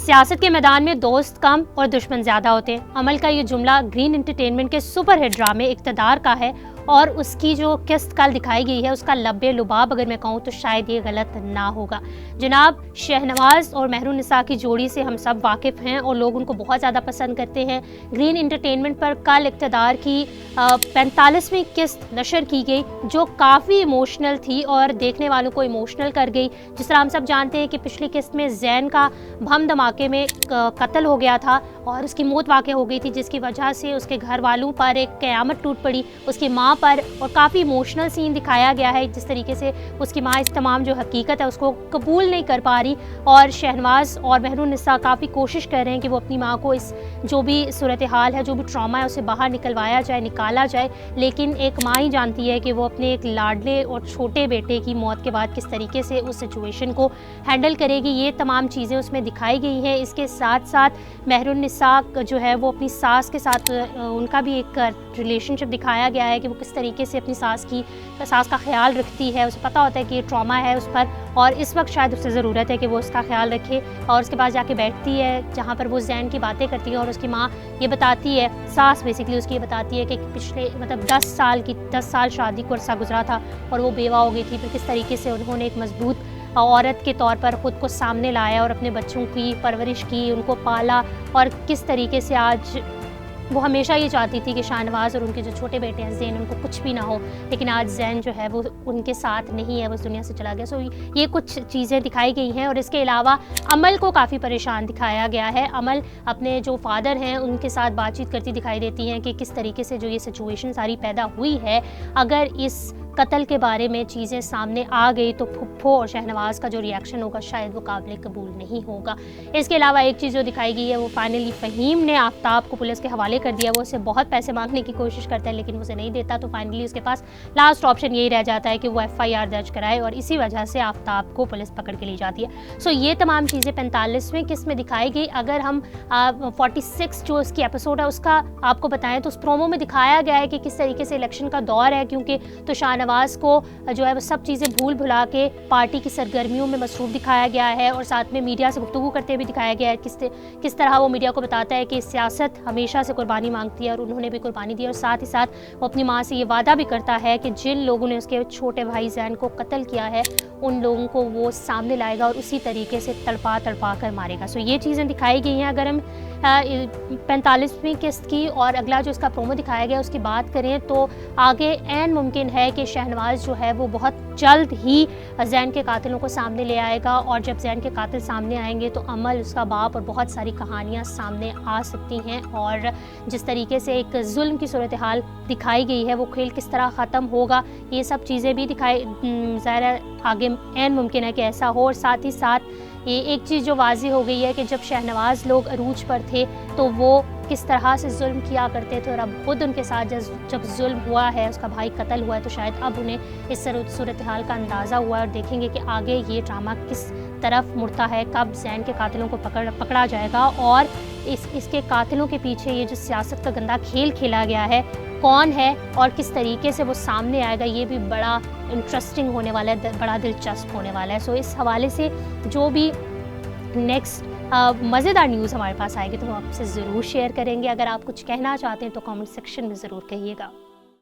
سیاست کے میدان میں دوست کم اور دشمن زیادہ ہوتے ہیں۔ عمل کا یہ جملہ گرین انٹرٹینمنٹ کے سپر ہٹ ڈرامے اقتدار کا ہے، اور اس کی جو قسط کل دکھائی گئی ہے اس کا لب لباب اگر میں کہوں تو شاید یہ غلط نہ ہوگا۔ جناب شہنواز اور مہر النساء کی جوڑی سے ہم سب واقف ہیں اور لوگ ان کو بہت زیادہ پسند کرتے ہیں۔ گرین انٹرٹینمنٹ پر کل اقتدار کی 45ویں قسط نشر کی گئی جو کافی ایموشنل تھی اور دیکھنے والوں کو ایموشنل کر گئی۔ جس طرح ہم سب جانتے ہیں کہ پچھلی قسط میں زین کا بم دھماکے میں قتل ہو گیا تھا اور اس کی موت واقع ہو گئی تھی، جس کی وجہ سے اس کے گھر والوں پر ایک قیامت ٹوٹ پڑی، اس کی ماں پر، اور کافی ایموشنل سین دکھایا گیا ہے جس طریقے سے اس کی ماں اس تمام جو حقیقت ہے اس کو قبول نہیں کر پا رہی، اور شہنواز اور مہر النساء کافی کوشش کر رہے ہیں کہ وہ اپنی ماں کو اس جو بھی صورتحال ہے، جو بھی ٹراما ہے اسے باہر نکلوایا جائے، نکالا جائے، لیکن ایک ماں ہی جانتی ہے کہ وہ اپنے ایک لاڈلے اور چھوٹے بیٹے کی موت کے بعد کس طریقے سے اس سچویشن کو ہینڈل کرے گی۔ یہ تمام چیزیں اس میں دکھائی گئی ہیں۔ اس کے ساتھ ساتھ مہر النساء جو ہے وہ اپنی ساس کے ساتھ ان کا بھی ایک ریلیشن شپ دکھایا گیا ہے کہ وہ کس طریقے سے اپنی ساس کا خیال رکھتی ہے، اسے پتہ ہوتا ہے کہ یہ ٹراما ہے اس پر، اور اس وقت شاید اسے ضرورت ہے کہ وہ اس کا خیال رکھے، اور اس کے بعد جا کے بیٹھتی ہے جہاں پر وہ زین کی باتیں کرتی ہے اور اس کی ماں یہ بتاتی ہے، ساس بیسیکلی اس کی یہ بتاتی ہے کہ پچھلے 10 سال شادی کو عرصہ گزرا تھا اور وہ بیوہ ہو گئی تھی، پھر کس طریقے سے انہوں نے ایک مضبوط عورت کے طور پر خود کو سامنے لایا اور اپنے بچوں کی پرورش کی، ان کو پالا، اور کس طریقے سے آج وہ ہمیشہ یہ چاہتی تھی کہ شاہنواز اور ان کے جو چھوٹے بیٹے ہیں زین، ان کو کچھ بھی نہ ہو، لیکن آج زین جو ہے وہ ان کے ساتھ نہیں ہے، وہ اس دنیا سے چلا گیا۔ یہ کچھ چیزیں دکھائی گئی ہیں، اور اس کے علاوہ عمل کو کافی پریشان دکھایا گیا ہے۔ عمل اپنے جو فادر ہیں ان کے ساتھ بات چیت کرتی دکھائی دیتی ہیں کہ کس طریقے سے جو یہ سچویشن ساری پیدا ہوئی ہے، اگر اس قتل کے بارے میں چیزیں سامنے آ گئی تو پھپھو اور شہنواز کا جو ریاکشن ہوگا شاید وہ قابل قبول نہیں ہوگا۔ اس کے علاوہ ایک چیز جو دکھائی گئی ہے وہ فائنلی فہیم نے آفتاب کو پولیس کے حوالے کر دیا۔ وہ اسے بہت پیسے مانگنے کی کوشش کرتا ہے لیکن وہ اسے نہیں دیتا، تو فائنلی اس کے پاس لاسٹ آپشن یہی رہ جاتا ہے کہ وہ FIR درج کرائے، اور اسی وجہ سے آفتاب کو پولیس پکڑ کے لی جاتی ہے۔ یہ تمام چیزیں 45ویں قسط میں دکھائی گئی۔ اگر ہم 46 جو اس کی ایپیسوڈ ہے اس کا آپ کو بتائیں تو اس پرومو میں دکھایا گیا ہے کہ کس طریقے سے الیکشن کا دور ہے، کیونکہ تو شاہنواز کو جو ہے وہ سب چیزیں بھول بھلا کے پارٹی کی سرگرمیوں میں مصروف دکھایا گیا ہے، اور ساتھ میں میڈیا سے گفتگو کرتے ہوئے دکھایا گیا ہے کس طرح وہ میڈیا کو بتاتا ہے کہ سیاست ہمیشہ سے قربانی مانگتی ہے اور انہوں نے بھی قربانی دی، اور ساتھ ہی ساتھ وہ اپنی ماں سے یہ وعدہ بھی کرتا ہے کہ جن لوگوں نے اس کے چھوٹے بھائی زین کو قتل کیا ہے ان لوگوں کو وہ سامنے لائے گا اور اسی طریقے سے تڑپا کر مارے گا۔ یہ چیزیں دکھائی گئی ہیں۔ اگر ہم 45ویں قسط کی اور اگلا جو اس کا پرومو دکھایا گیا اس کی بات کریں تو آگے عین ممکن ہے کہ شہنواز جو ہے وہ بہت جلد ہی زین کے قاتلوں کو سامنے لے آئے گا، اور جب زین کے قاتل سامنے آئیں گے تو عمل، اس کا باپ اور بہت ساری کہانیاں سامنے آ سکتی ہیں، اور جس طریقے سے ایک ظلم کی صورتحال دکھائی گئی ہے وہ کھیل کس طرح ختم ہوگا، یہ سب چیزیں بھی دکھائی ظاہر ہے آگے عین ممکن ہے کہ ایسا ہو۔ اور ساتھ ہی ساتھ یہ ایک چیز جو واضح ہو گئی ہے کہ جب شہنواز لوگ عروج پر تھے تو وہ کس طرح سے ظلم کیا کرتے تھے، اور اب خود ان کے ساتھ جب ظلم ہوا ہے، اس کا بھائی قتل ہوا ہے، تو شاید اب انہیں اس صورتحال کا اندازہ ہوا ہے، اور دیکھیں گے کہ آگے یہ ڈرامہ کس طرف مڑتا ہے، کب زین کے قاتلوں کو پکڑا جائے گا، اور اس کے قاتلوں کے پیچھے یہ جو سیاست کا گندا کھیل کھیلا گیا ہے کون ہے اور کس طریقے سے وہ سامنے آئے گا، یہ بھی بڑا انٹرسٹنگ ہونے والا ہے، بڑا دلچسپ ہونے والا ہے۔ اس حوالے سے جو بھی نیکسٹ مزیدار نیوز ہمارے پاس آئے گی تو ہم آپ سے ضرور شیئر کریں گے۔ اگر آپ کچھ کہنا چاہتے ہیں تو کامنٹ سیکشن میں ضرور کہیے گا۔